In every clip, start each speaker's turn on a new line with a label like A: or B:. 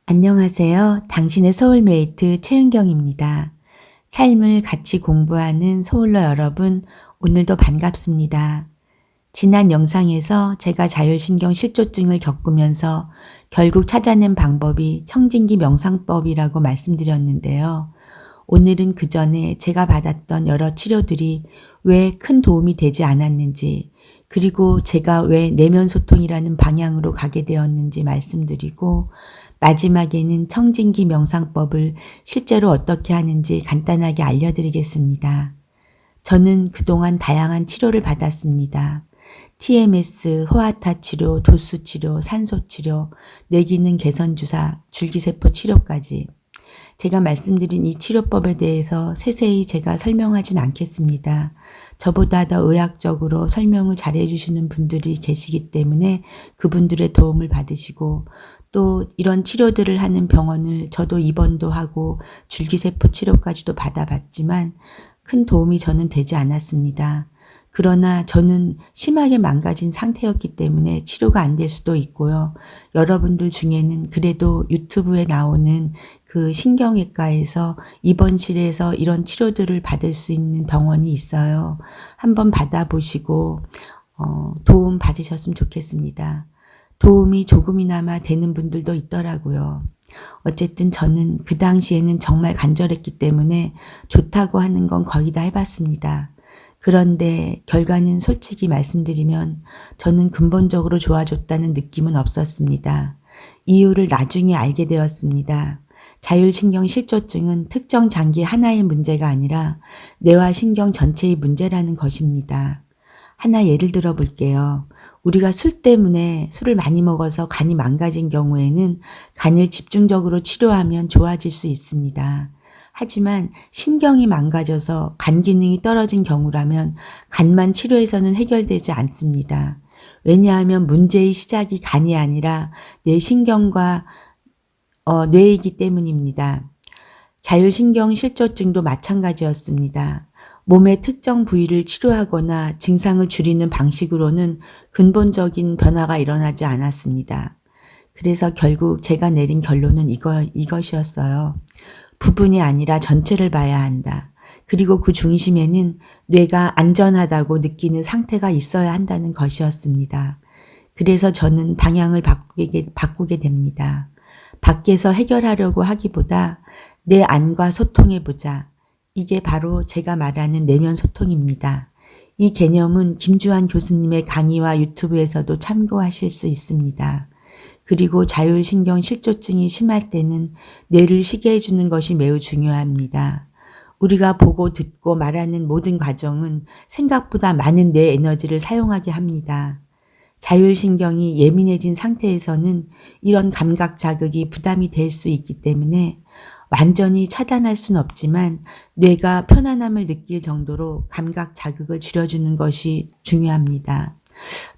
A: 안녕하세요. 당신의 소울메이트 최은경입니다. 삶을 같이 공부하는 소울러 여러분, 오늘도 반갑습니다. 지난 영상에서 제가 자율신경 실조증을 겪으면서 결국 찾아낸 방법이 청진기 명상법이라고 말씀드렸는데요. 오늘은 그 전에 제가 받았던 여러 치료들이 왜 큰 도움이 되지 않았는지, 그리고 제가 왜 내면 소통이라는 방향으로 가게 되었는지 말씀드리고, 마지막에는 청진기 명상법을 실제로 어떻게 하는지 간단하게 알려드리겠습니다. 저는 그동안 다양한 치료를 받았습니다. TMS, 호아타 치료, 도수 치료, 산소 치료, 뇌기능 개선 주사, 줄기세포 치료까지. 제가 말씀드린 이 치료법에 대해서 세세히 제가 설명하진 않겠습니다. 저보다 더 의학적으로 설명을 잘해 주시는 분들이 계시기 때문에 그분들의 도움을 받으시고, 또 이런 치료들을 하는 병원을 저도 입원도 하고 줄기세포 치료까지도 받아봤지만 큰 도움이 저는 되지 않았습니다. 그러나 저는 심하게 망가진 상태였기 때문에 치료가 안 될 수도 있고요. 여러분들 중에는 그래도 유튜브에 나오는 그 신경외과에서 입원실에서 이런 치료들을 받을 수 있는 병원이 있어요. 한번 받아보시고 도움 받으셨으면 좋겠습니다. 도움이 조금이나마 되는 분들도 있더라고요. 어쨌든 저는 그 당시에는 정말 간절했기 때문에 좋다고 하는 건 거의 다 해봤습니다. 그런데 결과는 솔직히 말씀드리면 저는 근본적으로 좋아졌다는 느낌은 없었습니다. 이유를 나중에 알게 되었습니다. 자율신경 실조증은 특정 장기 하나의 문제가 아니라 뇌와 신경 전체의 문제라는 것입니다. 하나 예를 들어 볼게요. 우리가 술 때문에 술을 많이 먹어서 간이 망가진 경우에는 간을 집중적으로 치료하면 좋아질 수 있습니다. 하지만 신경이 망가져서 간 기능이 떨어진 경우라면 간만 치료해서는 해결되지 않습니다. 왜냐하면 문제의 시작이 간이 아니라 뇌신경과 뇌이기 때문입니다. 자율신경 실조증도 마찬가지였습니다. 몸의 특정 부위를 치료하거나 증상을 줄이는 방식으로는 근본적인 변화가 일어나지 않았습니다. 그래서 결국 제가 내린 결론은 이것이었어요. 부분이 아니라 전체를 봐야 한다. 그리고 그 중심에는 뇌가 안전하다고 느끼는 상태가 있어야 한다는 것이었습니다. 그래서 저는 방향을 바꾸게 됩니다. 밖에서 해결하려고 하기보다 내 안과 소통해보자. 이게 바로 제가 말하는 내면 소통입니다. 이 개념은 김주환 교수님의 강의와 유튜브에서도 참고하실 수 있습니다. 그리고 자율신경 실조증이 심할 때는 뇌를 쉬게 해주는 것이 매우 중요합니다. 우리가 보고 듣고 말하는 모든 과정은 생각보다 많은 뇌 에너지를 사용하게 합니다. 자율신경이 예민해진 상태에서는 이런 감각 자극이 부담이 될 수 있기 때문에 완전히 차단할 수는 없지만 뇌가 편안함을 느낄 정도로 감각 자극을 줄여주는 것이 중요합니다.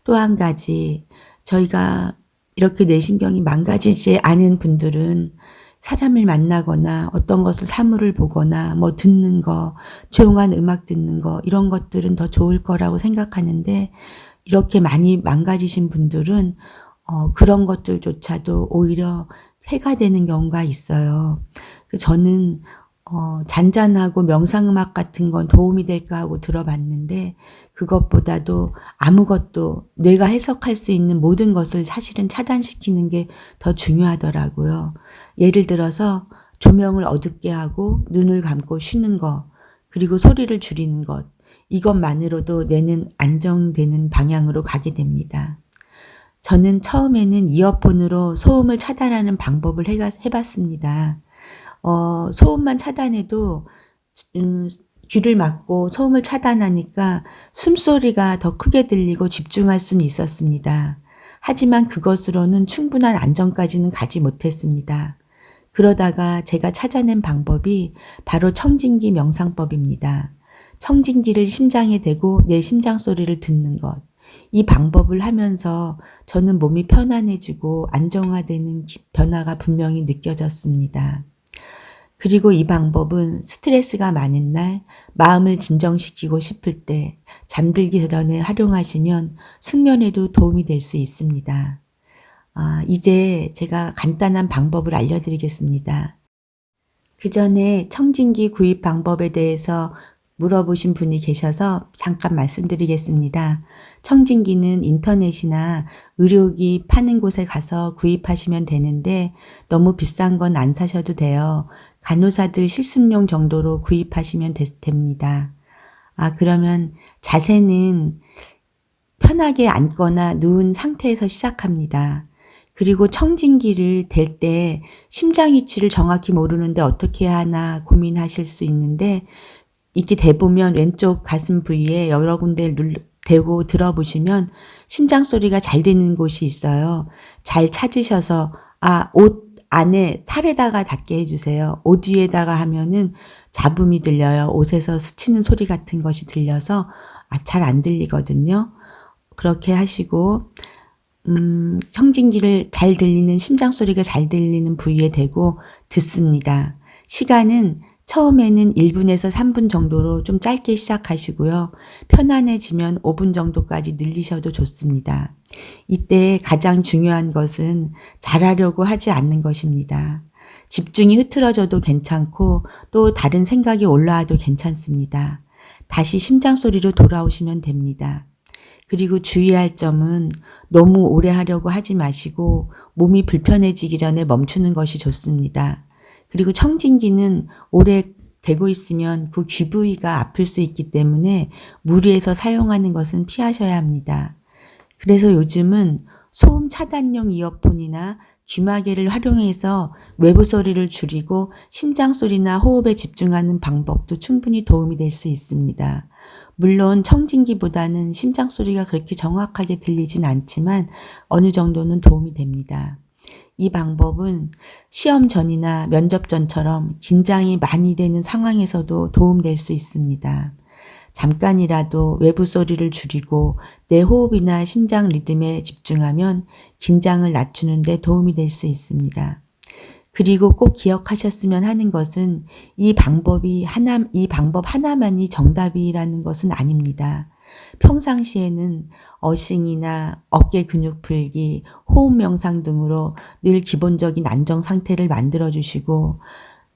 A: 또 한 가지, 저희가 이렇게 뇌신경이 망가지지 않은 분들은 사람을 만나거나 어떤 것을 사물을 보거나 뭐 듣는 거, 조용한 음악 듣는 거 이런 것들은 더 좋을 거라고 생각하는데 이렇게 많이 망가지신 분들은 그런 것들조차도 오히려 해가 되는 경우가 있어요. 저는 잔잔하고 명상음악 같은 건 도움이 될까 하고 들어봤는데 그것보다도 아무것도 뇌가 해석할 수 있는 모든 것을 사실은 차단시키는 게 더 중요하더라고요. 예를 들어서 조명을 어둡게 하고 눈을 감고 쉬는 것, 그리고 소리를 줄이는 것, 이것만으로도 뇌는 안정되는 방향으로 가게 됩니다. 저는 처음에는 이어폰으로 소음을 차단하는 방법을 해봤습니다. 소음만 차단해도 귀를 막고 소음을 차단하니까 숨소리가 더 크게 들리고 집중할 수는 있었습니다. 하지만 그것으로는 충분한 안정까지는 가지 못했습니다. 그러다가 제가 찾아낸 방법이 바로 청진기 명상법입니다. 청진기를 심장에 대고 내 심장 소리를 듣는 것. 이 방법을 하면서 저는 몸이 편안해지고 안정화되는 변화가 분명히 느껴졌습니다. 그리고 이 방법은 스트레스가 많은 날, 마음을 진정시키고 싶을 때, 잠들기 전에 활용하시면 숙면에도 도움이 될 수 있습니다. 이제 제가 간단한 방법을 알려드리겠습니다. 그 전에 청진기 구입 방법에 대해서 물어보신 분이 계셔서 잠깐 말씀드리겠습니다. 청진기는 인터넷이나 의료기 파는 곳에 가서 구입하시면 되는데 너무 비싼 건 안 사셔도 돼요. 간호사들 실습용 정도로 구입하시면 됩니다. 그러면 자세는 편하게 앉거나 누운 상태에서 시작합니다. 그리고 청진기를 댈 때 심장 위치를 정확히 모르는데 어떻게 하나 고민하실 수 있는데 이렇게 대보면 왼쪽 가슴 부위에 여러 군데 대고 들어보시면 심장 소리가 잘 드는 곳이 있어요. 잘 찾으셔서 옷 안에 살에다가 닿게 해주세요. 옷 위에다가 하면은 잡음이 들려요. 옷에서 스치는 소리 같은 것이 들려서 잘 안 들리거든요. 그렇게 하시고 청진기를 잘 들리는 심장 소리가 잘 들리는 부위에 대고 듣습니다. 시간은 처음에는 1분에서 3분 정도로 좀 짧게 시작하시고요. 편안해지면 5분 정도까지 늘리셔도 좋습니다. 이때 가장 중요한 것은 잘하려고 하지 않는 것입니다. 집중이 흐트러져도 괜찮고 또 다른 생각이 올라와도 괜찮습니다. 다시 심장 소리로 돌아오시면 됩니다. 그리고 주의할 점은 너무 오래 하려고 하지 마시고 몸이 불편해지기 전에 멈추는 것이 좋습니다. 그리고 청진기는 오래 대고 있으면 그 귀 부위가 아플 수 있기 때문에 무리해서 사용하는 것은 피하셔야 합니다. 그래서 요즘은 소음 차단용 이어폰이나 귀마개를 활용해서 외부 소리를 줄이고 심장 소리나 호흡에 집중하는 방법도 충분히 도움이 될 수 있습니다. 물론 청진기보다는 심장 소리가 그렇게 정확하게 들리진 않지만 어느 정도는 도움이 됩니다. 이 방법은 시험 전이나 면접 전처럼 긴장이 많이 되는 상황에서도 도움될 수 있습니다. 잠깐이라도 외부 소리를 줄이고 내 호흡이나 심장 리듬에 집중하면 긴장을 낮추는 데 도움이 될 수 있습니다. 그리고 꼭 기억하셨으면 하는 것은 이 방법 하나만이 정답이라는 것은 아닙니다. 평상시에는 어싱이나 어깨 근육 풀기, 호흡 명상 등으로 늘 기본적인 안정 상태를 만들어 주시고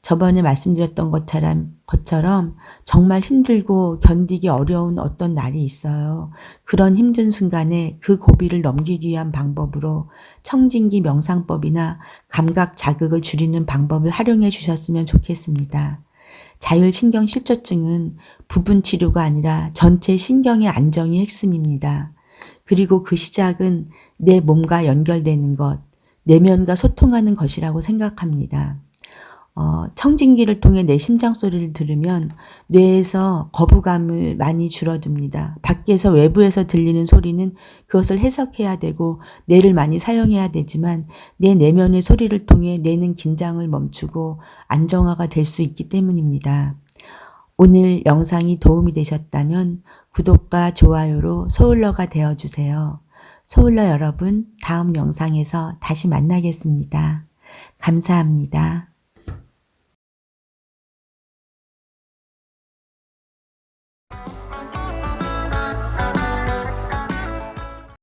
A: 저번에 말씀드렸던 것처럼 정말 힘들고 견디기 어려운 어떤 날이 있어요. 그런 힘든 순간에 그 고비를 넘기기 위한 방법으로 청진기 명상법이나 감각 자극을 줄이는 방법을 활용해 주셨으면 좋겠습니다. 자율신경실조증은 부분 치료가 아니라 전체 신경의 안정이 핵심입니다. 그리고 그 시작은 내 몸과 연결되는 것, 내면과 소통하는 것이라고 생각합니다. 청진기를 통해 내 심장 소리를 들으면 뇌에서 거부감을 많이 줄어듭니다. 밖에서 외부에서 들리는 소리는 그것을 해석해야 되고 뇌를 많이 사용해야 되지만 내 내면의 소리를 통해 뇌는 긴장을 멈추고 안정화가 될 수 있기 때문입니다. 오늘 영상이 도움이 되셨다면 구독과 좋아요로 소울러가 되어주세요. 소울러 여러분, 다음 영상에서 다시 만나겠습니다. 감사합니다.